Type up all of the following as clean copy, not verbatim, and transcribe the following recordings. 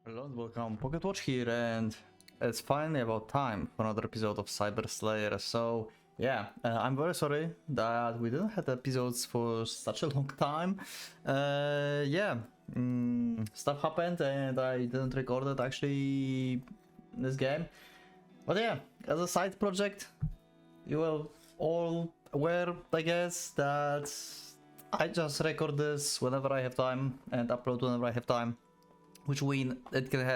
Hello and welcome, Pocket Watch here, and it's finally about time for another episode of Cyber Slayer. So yeah, I'm very sorry that we didn't have episodes for such a long time. Stuff happened and I didn't record it actually this game. But yeah, as a side project, you will all aware, I guess, that I just record this whenever I have time and upload whenever I have time. Which means it can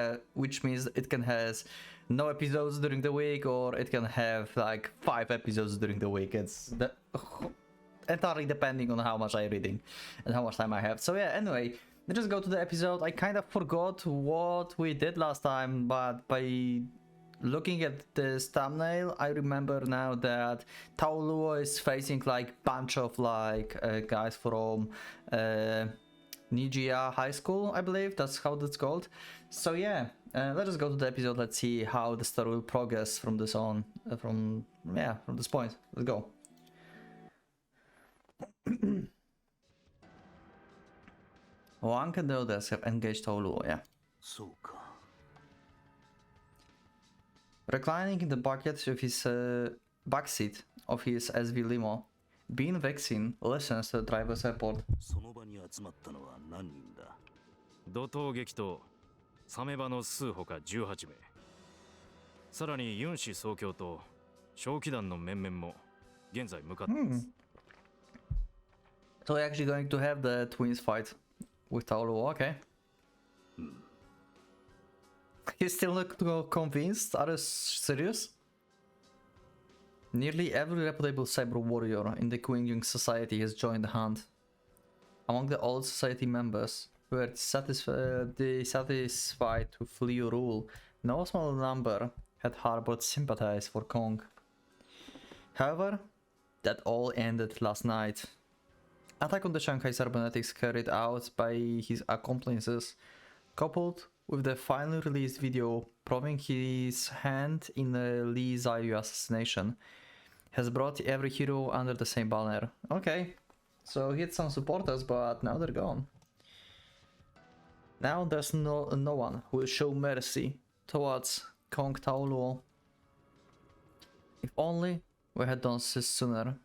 has no episodes during the week, or it can have like 5 episodes during the week. It's entirely depending on how much I'm reading and how much time I have. So yeah, anyway, let's just go to the episode. I kind of forgot what we did last time, but by looking at this thumbnail, I remember now that Taoluo is facing like bunch of like guys from Nijia High School, I believe that's how that's called. So yeah, let's just go to the episode. Let's see how the story will progress from this on, from this point. Let's go. Wang and the others have engaged Taoluo, yeah. Reclining in the bucket of his backseat of his SV limo, Bean Vexin listens to the driver's report. その場に集まったのは何人だ。怒涛劇とサメ場の数ほか18名。さらにユン氏総教と小機団の面々も現在向かっています。So we're actually going to have the twins fight with Taoluo, okay. He's still not convinced? Are you serious? Nearly every reputable cyber warrior in the Qingyun society has joined the hunt. Among the old society members who were dissatisfied with Liu rule, no small number had harbored sympathies for Kong. However, that all ended last night. Attack on the Shanghai cybernetics carried out by his accomplices, coupled with the finally released video proving his hand in the Li Zaiyu assassination, has brought every hero under the same banner. Okay, so he had some supporters, but now they're gone. Now there's no one who will show mercy towards Kong Taoluo. If only we had done this sooner.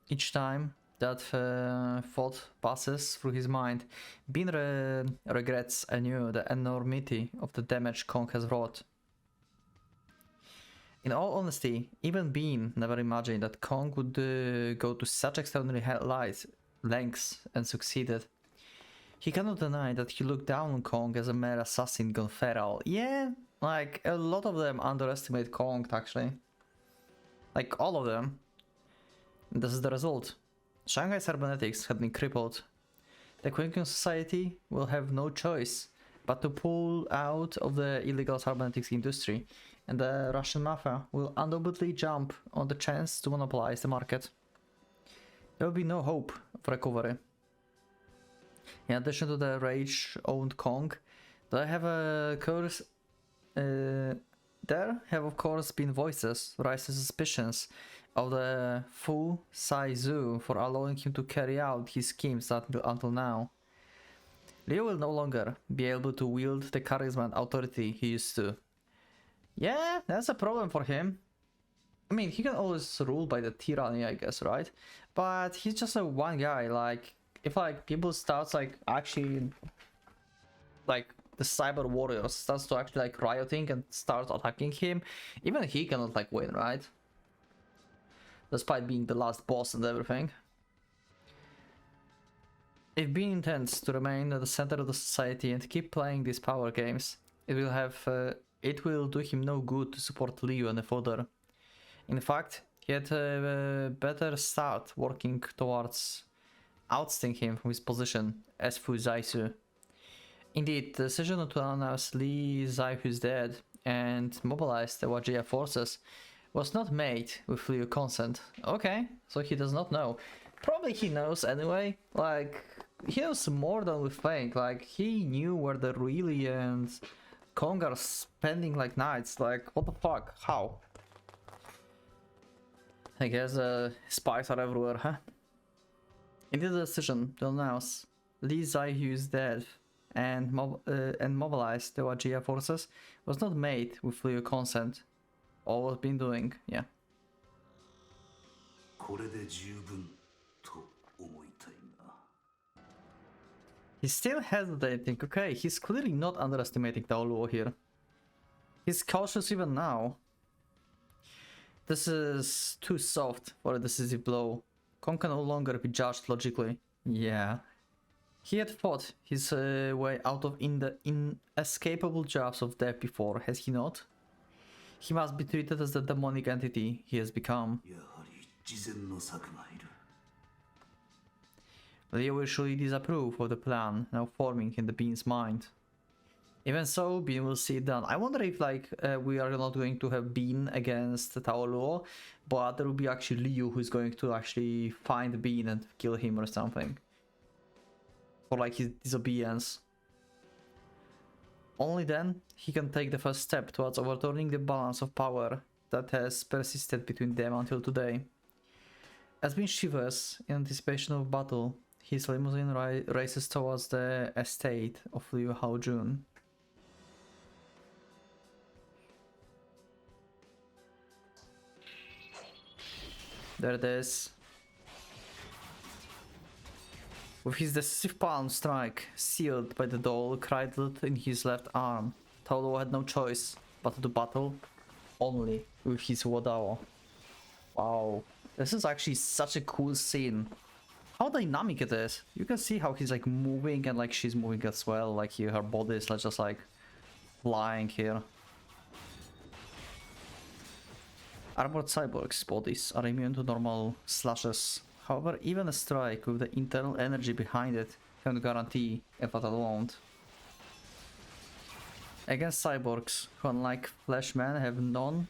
Each time that thought passes through his mind, Bean regrets anew the enormity of the damage Kong has wrought. In all honesty, even Bean never imagined that Kong would go to such extraordinary lengths and succeeded. He cannot deny that he looked down on Kong as a mere assassin gone feral. Yeah, like a lot of them underestimate Kong actually. Like all of them. And this is the result. Shanghai cybernetics had been crippled. The Qingyun society will have no choice but to pull out of the illegal cybernetics industry, and the Russian mafia will undoubtedly jump on the chance to monopolize the market. There will be no hope of recovery. In addition to the rage-owned Kong, there have of course been voices raising suspicions of the Fu Sai Zhu for allowing him to carry out his schemes until now. Liu will no longer be able to wield the charisma and authority he used to. Yeah, that's a problem for him. I mean, he can always rule by the tyranny, I guess, right? But he's just a one guy. Like, if like people starts like actually like the cyber warriors starts to actually like rioting and start attacking him, even he cannot like win, right? Despite being the last boss and everything. If Bean intends to remain at the center of the society and keep playing these power games, it will do him no good to support Liu any further. In fact, he had better start working towards ousting him from his position as Fu Zaisu. Indeed, the decision to announce Li Zaihu is dead and mobilize the Wajia forces was not made with Liu's consent. Okay, so he does not know. Probably he knows anyway. Like, he knows more than we think. Like, he knew where the Really and Kong are spending like nights. Like, what the fuck? How? I guess spies are everywhere, huh? He did the decision to announce Li Zaihu is dead and mobilize the Wajia forces was not made with your consent. All was been doing, yeah. これで十分と思いたいな。 He's still hesitating. Okay, he's clearly not underestimating Taoluo here. He's cautious even now. This is too soft for a decisive blow. Kong can no longer be judged logically. Yeah. He had fought his way out of the inescapable jaws of death before, has he not? He must be treated as the demonic entity he has become. やはり事前の策がいる。 Leo will surely disapprove of the plan now forming in the Bean's mind. Even so, Bean will see it done. I wonder if we are not going to have Bean against Taoluo, but there will be actually Liu who's going to actually find Bean and kill him or something. For like his disobedience. Only then he can take the first step towards overturning the balance of power that has persisted between them until today. As Bean shivers in anticipation of battle, his limousine races towards the estate of Liu Haojun. There it is. With his decisive palm strike sealed by the doll cradled in his left arm, Taoluo had no choice but to do battle only with his Wadao. Wow, this is actually such a cool scene. How dynamic it is. You can see how he's like moving and like she's moving as well. Like here, her body is like, just like flying here. Armored cyborgs' bodies are immune to normal slashes. However, even a strike with the internal energy behind it can guarantee a fatal wound. Against cyborgs, who unlike fleshmen have none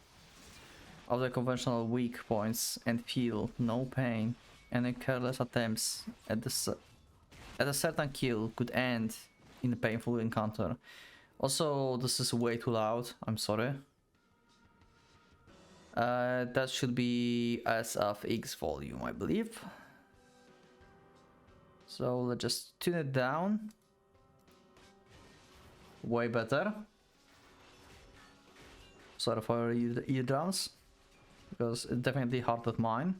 of the conventional weak points and feel no pain, any careless attempts at a certain kill could end in a painful encounter. Also, this is way too loud, I'm sorry. That should be as of X volume, I believe. So let's just tune it down. Way better. Sorry for your eardrums, because it definitely hurted mine.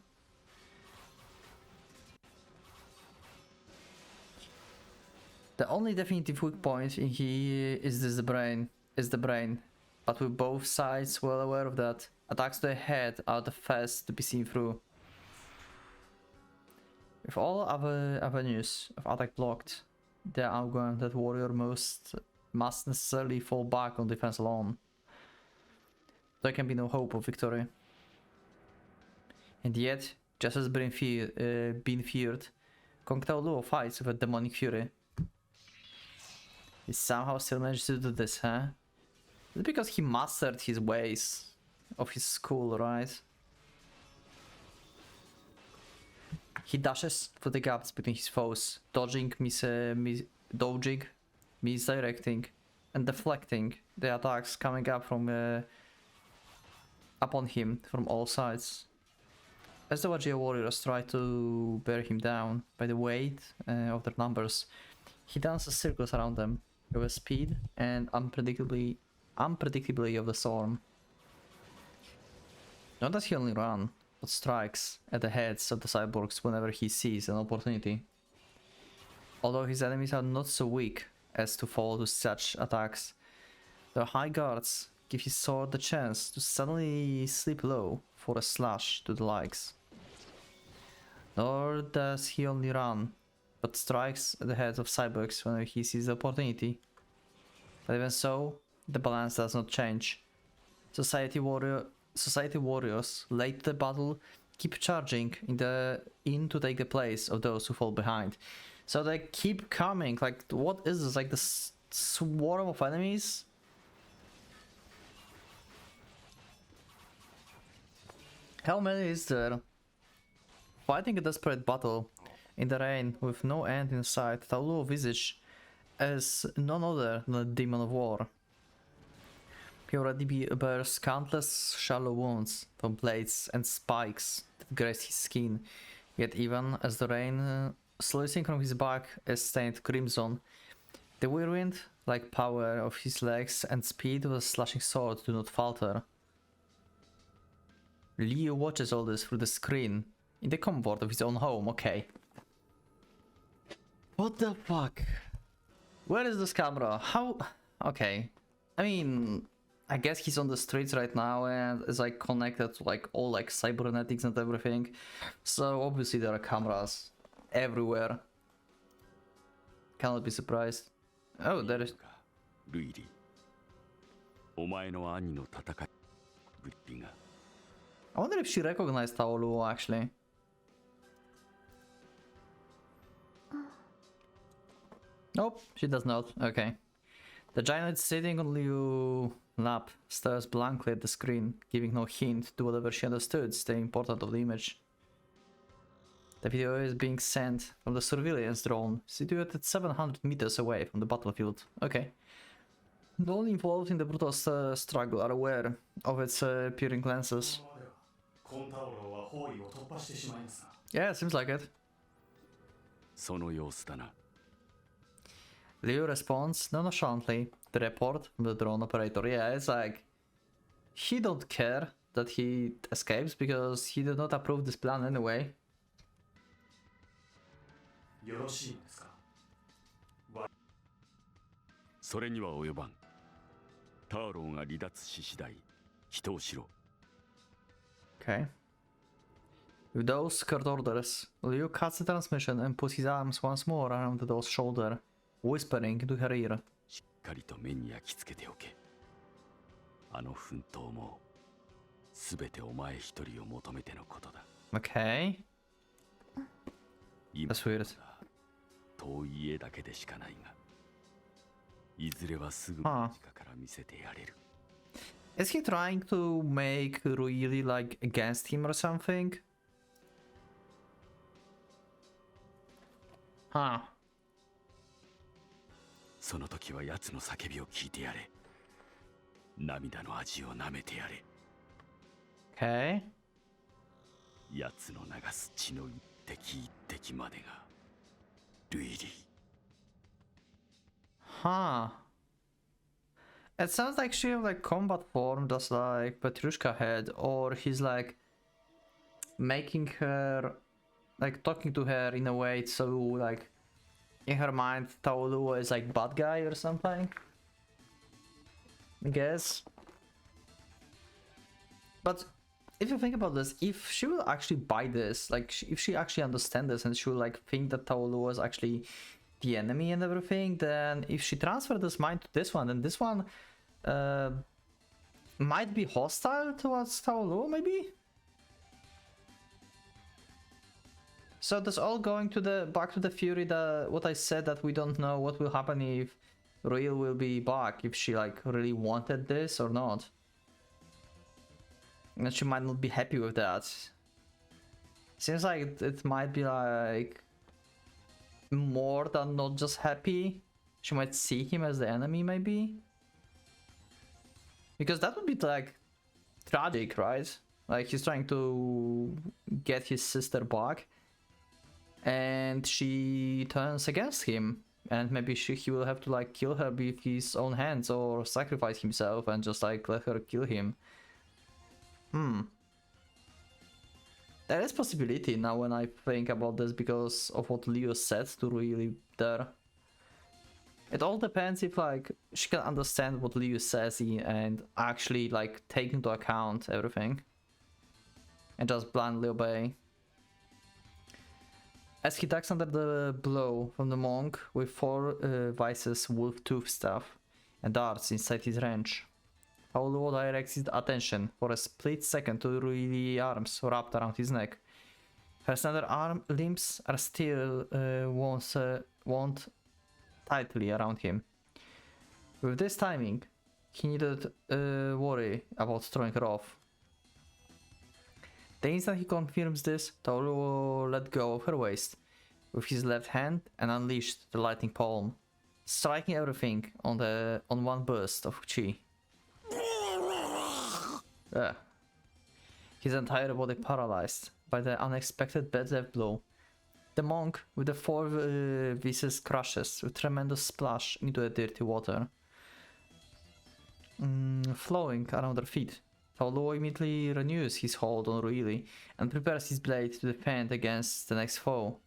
The only definitive weak point in here is the brain. But with both sides well aware of that, attacks to the head are the first to be seen through. With all other avenues of attack blocked, the outgoing that warrior must necessarily fall back on defense alone. There can be no hope of victory. And yet, just as being feared, Kong Taoluo fights with a demonic fury. He somehow still managed to do this, huh? Is it because he mastered his ways of his school, right? He dashes through the gaps between his foes, dodging, misdirecting, and deflecting the attacks coming up from upon him from all sides. As the Wajia warriors try to bear him down by the weight of their numbers, he dances circles around them with the speed and unpredictably of the storm. Not that he only runs, but strikes at the heads of the cyborgs whenever he sees an opportunity. Although his enemies are not so weak as to fall to such attacks, their high guards give his sword the chance to suddenly slip low for a slash to the legs. Nor does he only run, but strikes at the heads of cyborgs whenever he sees the opportunity. But even so, the balance does not change. Society warriors, late to the battle, keep charging in to take the place of those who fall behind. So they keep coming. Like, what is this? Like this swarm of enemies? How many is there? Fighting a desperate battle in the rain with no end in sight, Taoluo visage as none other than a demon of war. He already bears countless shallow wounds from blades and spikes that graze his skin, yet even as the rain slurring from his back is stained crimson, The whirlwind, like power of his legs and speed of a slashing sword, do not falter. Leo watches all this through the screen, in the comfort of his own home, okay. What the fuck? Where is this camera? How? Okay. I mean, I guess he's on the streets right now and is like connected to like all like cybernetics and everything. So obviously there are cameras everywhere. Cannot be surprised. Oh, there is. ルイリー、お前の兄の戦いぶりが I wonder if she recognized Taolu actually. Nope, she does not. Okay. The giant sitting on Liu's lap stares blankly at the screen, giving no hint to whatever she understood the importance of the image. The video is being sent from the surveillance drone, situated 700 meters away from the battlefield. Okay. The all involved in the brutal struggle are aware of its peering lenses. Yeah, seems like it. その様子だな。 Leo responds nonchalantly to the report from the drone operator. Yeah, it's like he don't care that he escapes because he did not approve this plan anyway. よろしいですか。それには及ばん。ターロンが離脱し次第、人をしろ。 Okay. With those curt orders, Leo cuts the transmission and puts his arms once more around the doll's shoulder, whispering into her ear. しっかりと目に焼き付けておけ。あの奮闘も、すべてお前一人を求めてのことだ。 Okay. 今 That's weird. 遠い家だけでしかないが、いずれはすぐ Huh. 近から見せてやれる。 Is he trying to make really like against him or something? Huh. その時は奴の叫びを聞いてやれ。涙の味を舐めてやれ。 Okay. 奴の流す血の一滴一滴までがルイリー。 Huh. It sounds like she have like combat form just like Petrushka had, or he's like making her like talking to her in a way so like in her mind Taolu is like bad guy or something. I guess. But if you think about this, if she will actually buy this, like if she actually understands this and she will like think that Taolu was actually the enemy and everything, then if she transferred this mind to this one, then this one might be hostile towards Taolu, maybe? So that's all going to the back to the Fury, that what I said, that we don't know what will happen if Real will be back, if she like really wanted this or not. And she might not be happy with that. Seems like it might be like more than not just happy. She might see him as the enemy, maybe. Because that would be like tragic, right? Like he's trying to get his sister back and she turns against him, and maybe he will have to like kill her with his own hands or sacrifice himself and just like let her kill him. There is possibility now when I think about this because of what Leo said to really there. It all depends if like she can understand what Leo says and actually like take into account everything and just blindly obey. As he ducks under the blow from the monk with 4 vices wolf tooth staff and darts inside his range, Paolo directs his attention for a split second to Rui's arms wrapped around his neck. Her slender limbs are still wound tightly around him. With this timing, he needed worry about throwing her off. The instant he confirms this, Taolu let go of her waist with his left hand and unleashed the lightning palm, striking everything on one burst of chi. His entire body paralyzed by the unexpected death blow, The monk with the four vices crashes with tremendous splash into the dirty water, flowing around their feet. Taoluo immediately renews his hold on Ruili and prepares his blade to defend against the next foe,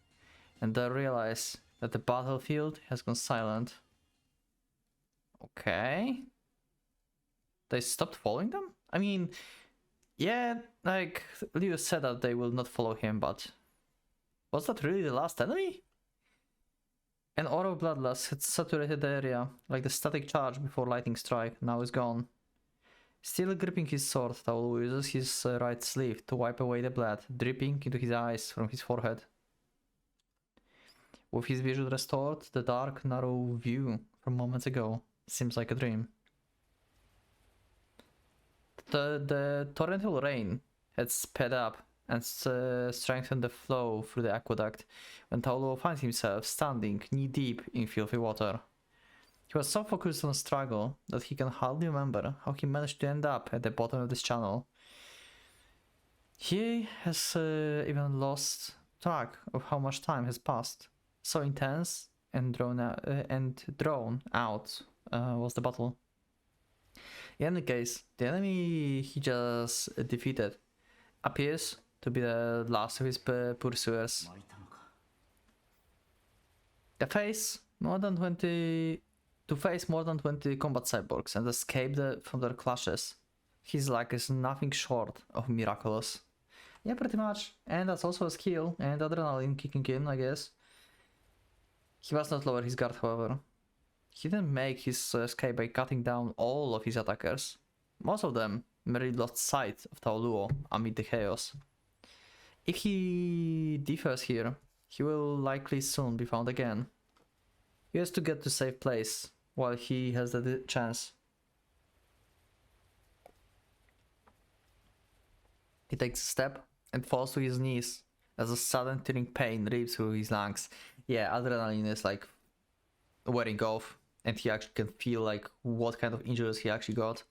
and they realize that the battlefield has gone silent. Okay. They stopped following them? I mean, yeah, like Liu said that they will not follow him, but was that really the last enemy? An aura of bloodlust had saturated the area, like the static charge before lightning strike, now is gone. Still gripping his sword, Taolu uses his right sleeve to wipe away the blood, dripping into his eyes from his forehead. With his vision restored, the dark, narrow view from moments ago seems like a dream. The torrential rain had sped up and strengthened the flow through the aqueduct when Taoluo finds himself standing knee-deep in filthy water. He was so focused on struggle that he can hardly remember how he managed to end up at the bottom of this channel. He has even lost track of how much time has passed. So intense and drawn out was the battle. In any case, the enemy he just defeated appears to be the last of his pursuers. To face more than 20 combat cyborgs and escape from their clashes, his luck is nothing short of miraculous. Yeah, pretty much. And that's also a skill and adrenaline kicking in, I guess. He must not lower his guard, however. He didn't make his escape by cutting down all of his attackers. Most of them merely lost sight of Taoluo amid the chaos. If he differs here, he will likely soon be found again. He has to get to a safe place while he has the chance. He takes a step and falls to his knees as a sudden tearing pain rips through his lungs. Yeah, adrenaline is like wearing off, and he actually can feel like what kind of injuries he actually got.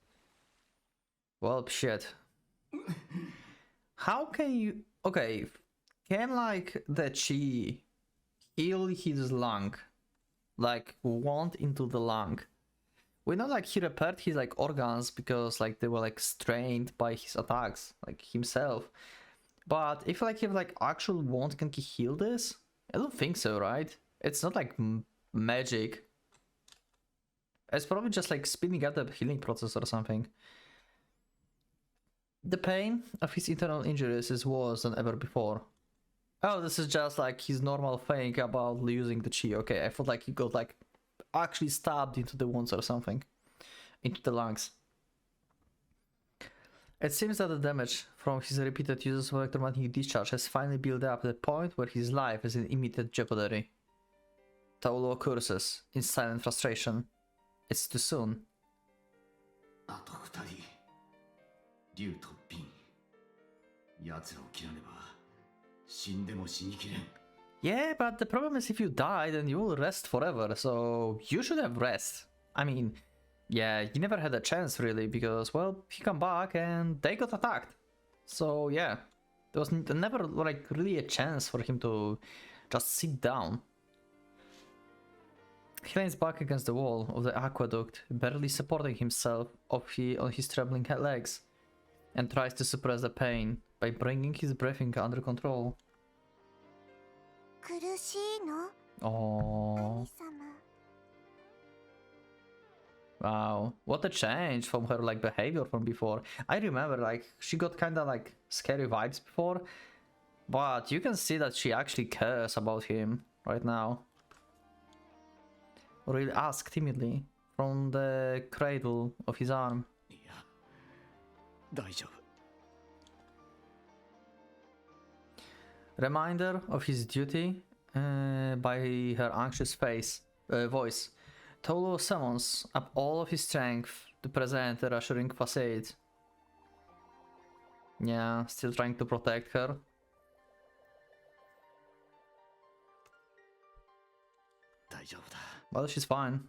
Well, shit. How can you... Okay, can like the chi heal his lung? Like wound into the lung? We know like he repaired his like organs because like they were like strained by his attacks, like himself. But if like you have like actual wound, can he heal this? I don't think so, right? It's not like magic. It's probably just like speeding up the healing process or something. The pain of his internal injuries is worse than ever before. Oh, this is just like his normal thing about losing the chi. Okay, I thought like he got like actually stabbed into the wounds or something. Into the lungs. It seems that the damage from his repeated uses of electromagnetic discharge has finally built up to the point where his life is in immediate jeopardy. Taoluo curses in silent frustration. It's too soon. Yeah, but the problem is if you die, then you will rest forever, so you should have rest. I mean, yeah, he never had a chance really, because, well, he come back and they got attacked. So yeah, there was never like really a chance for him to just sit down. He leans back against the wall of the aqueduct, barely supporting himself on his trembling legs, and tries to suppress the pain by bringing his breathing under control. Oh. Wow, what a change from her like behavior from before. I remember like she got kinda like scary vibes before, but you can see that she actually cares about him right now. Really ask timidly from the cradle of his arm. Reminder of his duty by her anxious voice. Taoluo summons up all of his strength to present a reassuring facade. Yeah, still trying to protect her. Well, she's fine.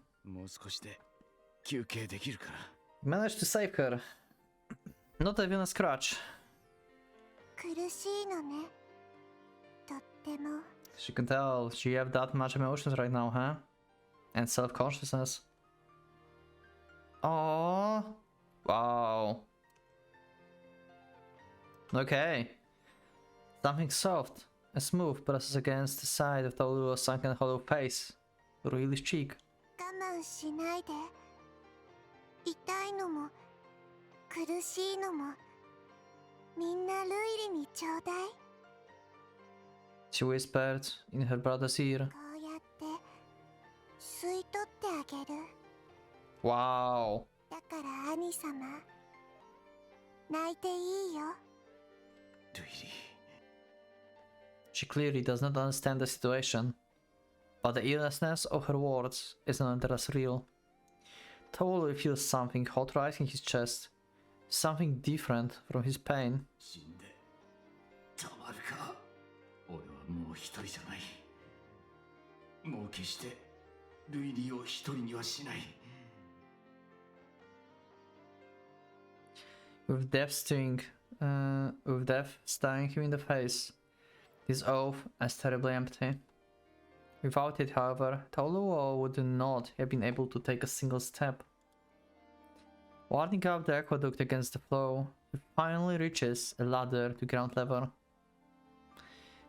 Managed to save her. Not even a scratch. She can tell she have that much emotions right now, huh? And self-consciousness. Oh, wow. Okay. Something soft and smooth presses against the side of Toluo's sunken hollow face. Really cheek. 我慢しないで。痛いのも苦しいのもみんなルイリにちょうだい。 She whispered in her brother's ear. こうやって吸い取ってあげる。 Wow. だから兄様、泣いていいよ。ルイリー She clearly does not understand the situation, but the earnestness of her words is nonetheless real. Tolu feels something hot rising his chest, something different from his pain. 死んでたまるか。俺はもう一人じゃない。もう決してルイリーを一人にはしない。 With death staring him in the face, his oath as terribly empty. Without it, however, Toluo would not have been able to take a single step. Warding up the aqueduct against the flow, he finally reaches a ladder to ground level.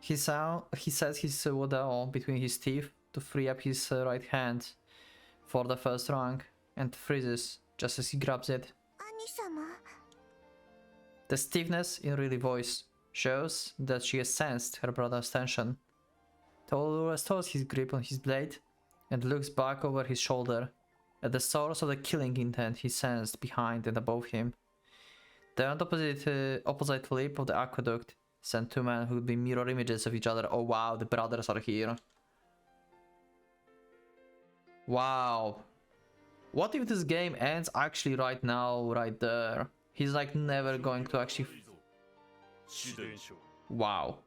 He sets his wadao between his teeth to free up his right hand for the first rung, and freezes just as he grabs it. 兄様。 The stiffness in Riley's voice shows that she has sensed her brother's tension. Tolu restores his grip on his blade and looks back over his shoulder at the source of the killing intent he sensed behind and above him. The opposite lip of the aqueduct sent two men who would be mirror images of each other. Oh wow, the brothers are here. Wow. What if this game ends actually right now, right there? He's like never going to actually... Wow.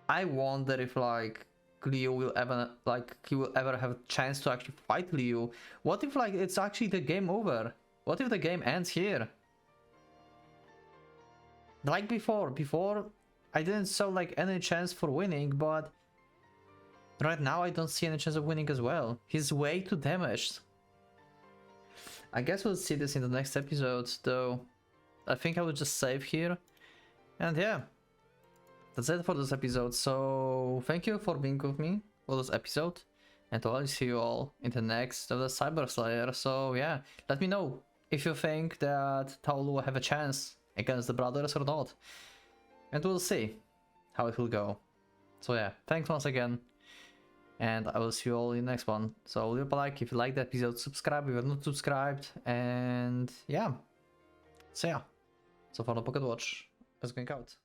I wonder if like Liu will ever have a chance to actually fight Liu. What if like it's actually the game over? What if the game ends here? Like before I didn't show like any chance for winning, but right now I don't see any chance of winning as well. He's way too damaged. I guess we'll see this in the next episode, though. I think I will just save here. And yeah, that's it for this episode. So thank you for being with me for this episode, and I'll see you all in the next of the Cyber Slayer. So yeah, let me know if you think that Tolu will have a chance against the brothers or not, and we'll see how it will go. So yeah, thanks once again, and I will see you all in the next one. So leave a like if you liked the episode, subscribe if you're not subscribed, and yeah. So yeah, so for the Pocket Watch is going out.